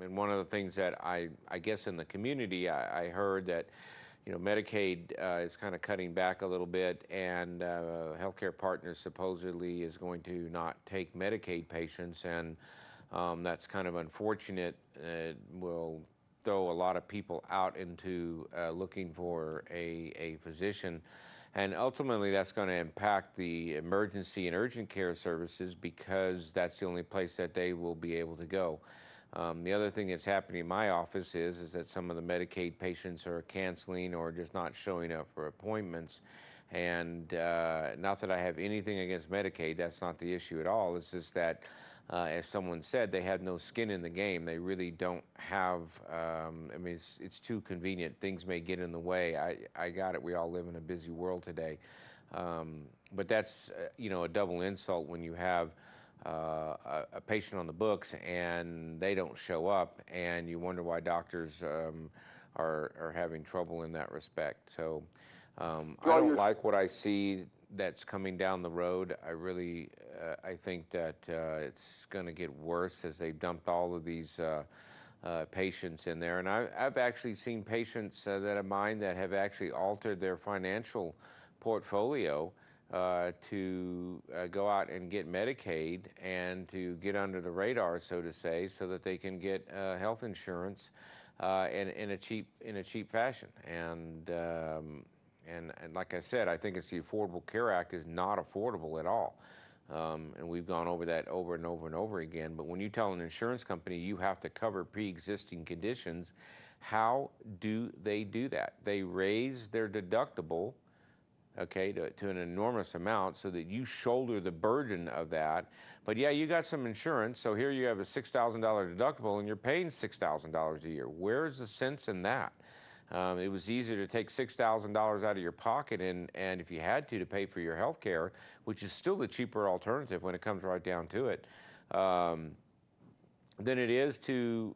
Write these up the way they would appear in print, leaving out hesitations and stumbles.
And one of the things that I guess in the community, I heard that, Medicaid is kind of cutting back a little bit, and Healthcare Partners supposedly is going to not take Medicaid patients, and that's kind of unfortunate. It will throw a lot of people out into looking for a physician. And ultimately, that's going to impact the emergency and urgent care services because that's the only place that they will be able to go. The other thing that's happening in my office is that some of the Medicaid patients are canceling or just not showing up for appointments. And not that I have anything against Medicaid, that's not the issue at all. It's just that, as someone said, they have no skin in the game. They really don't have, I mean, it's too convenient. Things may get in the way. I got it. We all live in a busy world today. But that's, a double insult when you have a patient on the books and they don't show up, and you wonder why doctors are having trouble in that respect. So I Well, don't you're like what I see that's coming down the road. I think that it's going to get worse as they've dumped all of these patients in there. And I've actually seen patients that of mine that have actually altered their financial portfolio to go out and get Medicaid and to get under the radar, so to say, so that they can get health insurance in a cheap fashion. And like I said, I think it's the Affordable Care Act is not affordable at all. And we've gone over that over and over and over again. But when you tell an insurance company you have to cover pre-existing conditions, how do they do that? They raise their deductible, okay, to an enormous amount so that you shoulder the burden of that. But yeah, you got some insurance, so here you have a $6,000 deductible and you're paying $6,000 a year. Where's the sense in that? It was easier to take $6,000 out of your pocket and if you had to pay for your health care, which is still the cheaper alternative when it comes right down to it, than it is to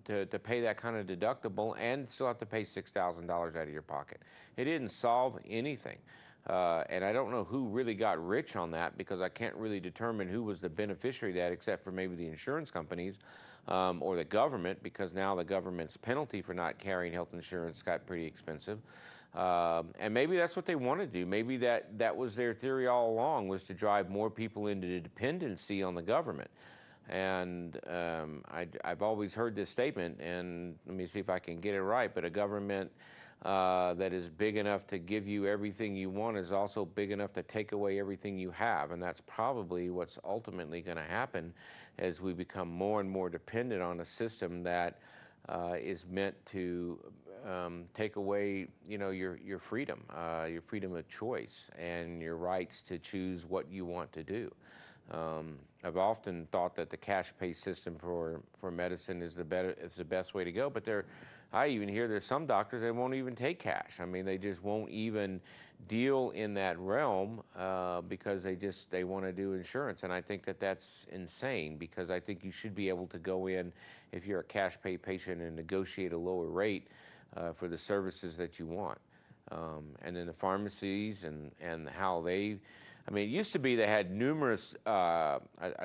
to pay that kind of deductible and still have to pay $6,000 out of your pocket. It didn't solve anything. And I don't know who really got rich on that, because I can't really determine who was the beneficiary of that except for maybe the insurance companies or the government, because now the government's penalty for not carrying health insurance got pretty expensive. And maybe that's what they want to do. Maybe that was their theory all along, was to drive more people into dependency on the government. And I've always heard this statement, and let me see if I can get it right, but a government that is big enough to give you everything you want is also big enough to take away everything you have. And that's probably what's ultimately going to happen as we become more and more dependent on a system that is meant to take away, your freedom of choice and your rights to choose what you want to do. I've often thought that the cash pay system for medicine is the best way to go, but I even hear there's some doctors that won't even take cash. I mean, they just won't even deal in that realm because they want to do insurance. And I think that that's insane, because I think you should be able to go in, if you're a cash pay patient, and negotiate a lower rate for the services that you want. And then the pharmacies and how I mean, it used to be they had numerous, I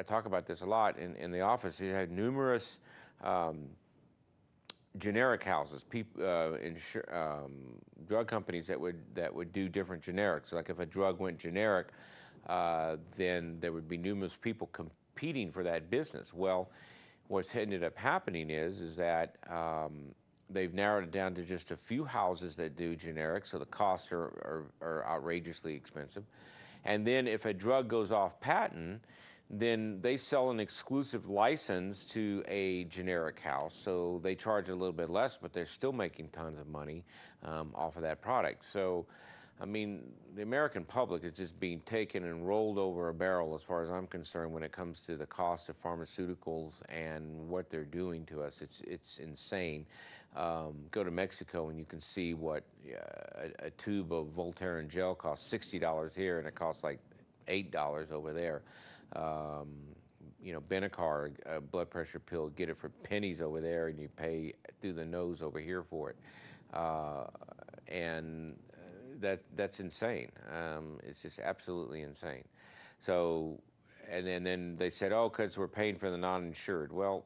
talk about this a lot in the office, they had numerous generic houses, drug companies that would do different generics. Like if a drug went generic, then there would be numerous people competing for that business. Well, what's ended up happening is that they've narrowed it down to just a few houses that do generics, so the costs are outrageously expensive. And then if a drug goes off patent, then they sell an exclusive license to a generic house. So they charge a little bit less, but they're still making tons of money off of that product. So, I mean, the American public is just being taken and rolled over a barrel, as far as I'm concerned, when it comes to the cost of pharmaceuticals and what they're doing to us. It's insane. Go to Mexico and you can see what a tube of Voltaren gel costs $60 here, and it costs like $8 over there. Benicar, a blood pressure pill, get it for pennies over there, and you pay through the nose over here for it. And that's insane. It's just absolutely insane. So then they said, oh, because we're paying for the non-insured. Well,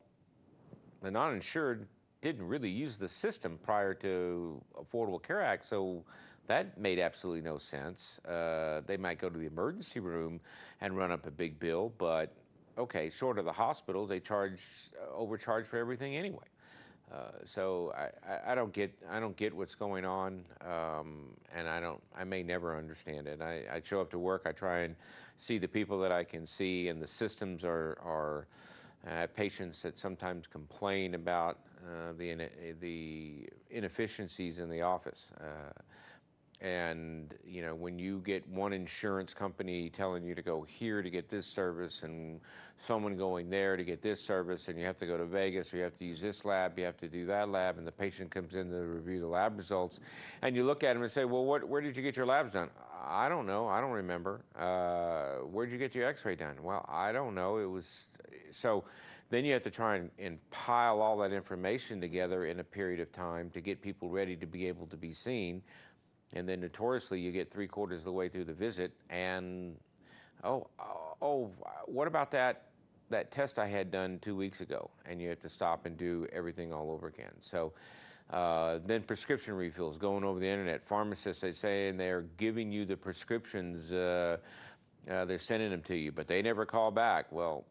the non-insured didn't really use the system prior to Affordable Care Act, so that made absolutely no sense. They might go to the emergency room and run up a big bill, but okay, short of the hospitals, they overcharge for everything anyway. So I don't get what's going on, and I may never understand it. I show up to work, I try and see the people that I can see, and the systems are patients that sometimes complain about the inefficiencies in the office. And you know, when you get one insurance company telling you to go here to get this service, and someone going there to get this service, and you have to go to Vegas, or you have to use this lab, you have to do that lab, and the patient comes in to review the lab results, and you look at them and say, well, where did you get your labs done? I don't know. I don't remember. Where'd you get your x-ray done? Well, I don't know. It was so. Then you have to try and pile all that information together in a period of time to get people ready to be able to be seen. And then notoriously, you get 3/4 of the way through the visit, and what about that test I had done 2 weeks ago? And you have to stop and do everything all over again. So then prescription refills, going over the internet. Pharmacists, they say, and they're giving you the prescriptions, they're sending them to you, but they never call back. Well,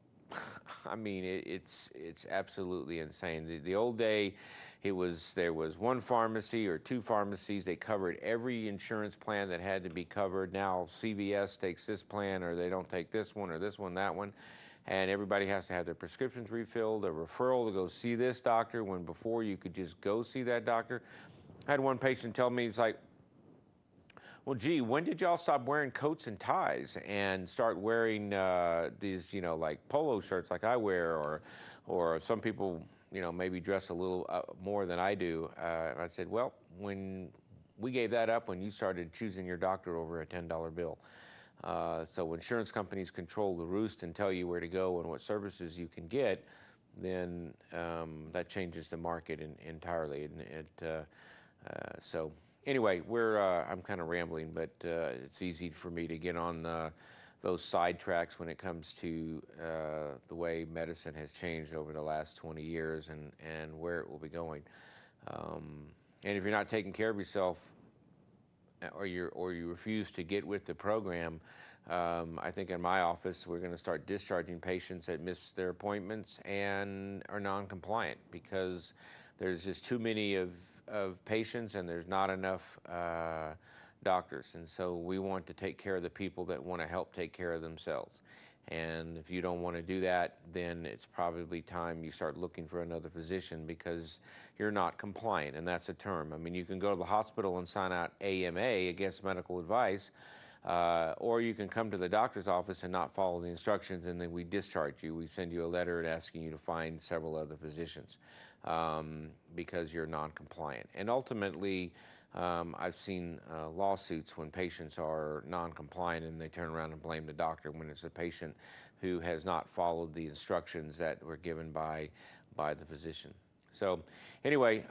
I mean, it's absolutely insane. The old day, there was one pharmacy or two pharmacies. They covered every insurance plan that had to be covered. Now CVS takes this plan, or they don't take this one, or this one, that one, and everybody has to have their prescriptions refilled, a referral to go see this doctor, when before you could just go see that doctor. I had one patient tell me, he's like, well, gee, when did y'all stop wearing coats and ties and start wearing these, you know, like polo shirts like I wear, or some people, you know, maybe dress a little more than I do. And I said, well, when we gave that up when you started choosing your doctor over a $10 bill. So insurance companies control the roost and tell you where to go and what services you can get, then that changes the market entirely. And so anyway, I'm kind of rambling, but it's easy for me to get on those sidetracks when it comes to the way medicine has changed over the last 20 years and where it will be going. And if you're not taking care of yourself, or you refuse to get with the program, I think in my office we're going to start discharging patients that miss their appointments and are non-compliant, because there's just too many of patients, and there's not enough doctors. And so we want to take care of the people that want to help take care of themselves. And if you don't want to do that, then it's probably time you start looking for another physician, because you're not compliant, and that's a term. I mean, you can go to the hospital and sign out AMA, against medical advice, or you can come to the doctor's office and not follow the instructions, and then we discharge you. We send you a letter asking you to find several other physicians because you're non-compliant. And ultimately, I've seen lawsuits when patients are non-compliant and they turn around and blame the doctor, when it's the patient who has not followed the instructions that were given by the physician. So anyway,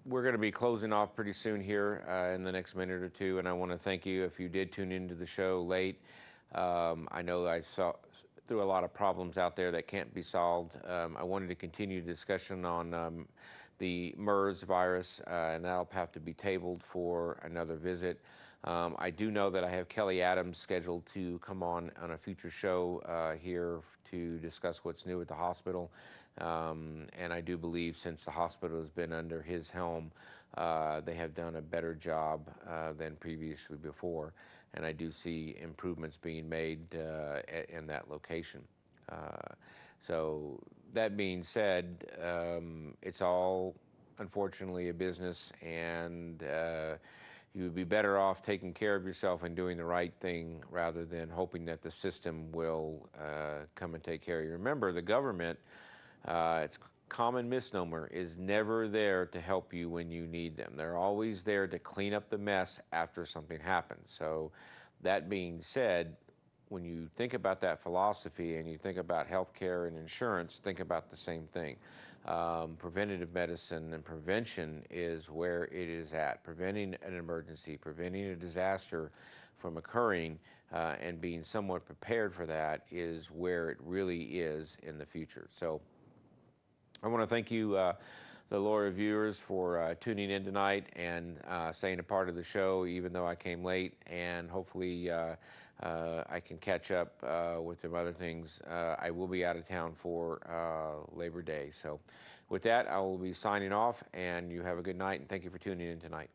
we're going to be closing off pretty soon here in the next minute or two, and I want to thank you if you did tune into the show late. I know I threw a lot of problems out there that can't be solved. I wanted to continue the discussion on the MERS virus, and that'll have to be tabled for another visit. I do know that I have Kelly Adams scheduled to come on a future show here to discuss what's new at the hospital. And I do believe, since the hospital has been under his helm, they have done a better job than previously before. And I do see improvements being made in that location. So that being said, it's all unfortunately a business, and you would be better off taking care of yourself and doing the right thing, rather than hoping that the system will come and take care of you. Remember, the government, it's common misnomer, is never there to help you when you need them. They're always there to clean up the mess after something happens. So that being said, when you think about that philosophy and you think about healthcare and insurance, think about the same thing. Preventative medicine and prevention is where it is at. Preventing an emergency, preventing a disaster from occurring, and being somewhat prepared for that is where it really is in the future. So I want to thank you, the loyal viewers, for tuning in tonight and staying a part of the show, even though I came late. And hopefully, I can catch up with some other things. I will be out of town for Labor Day. So, with that, I will be signing off. And you have a good night. And thank you for tuning in tonight.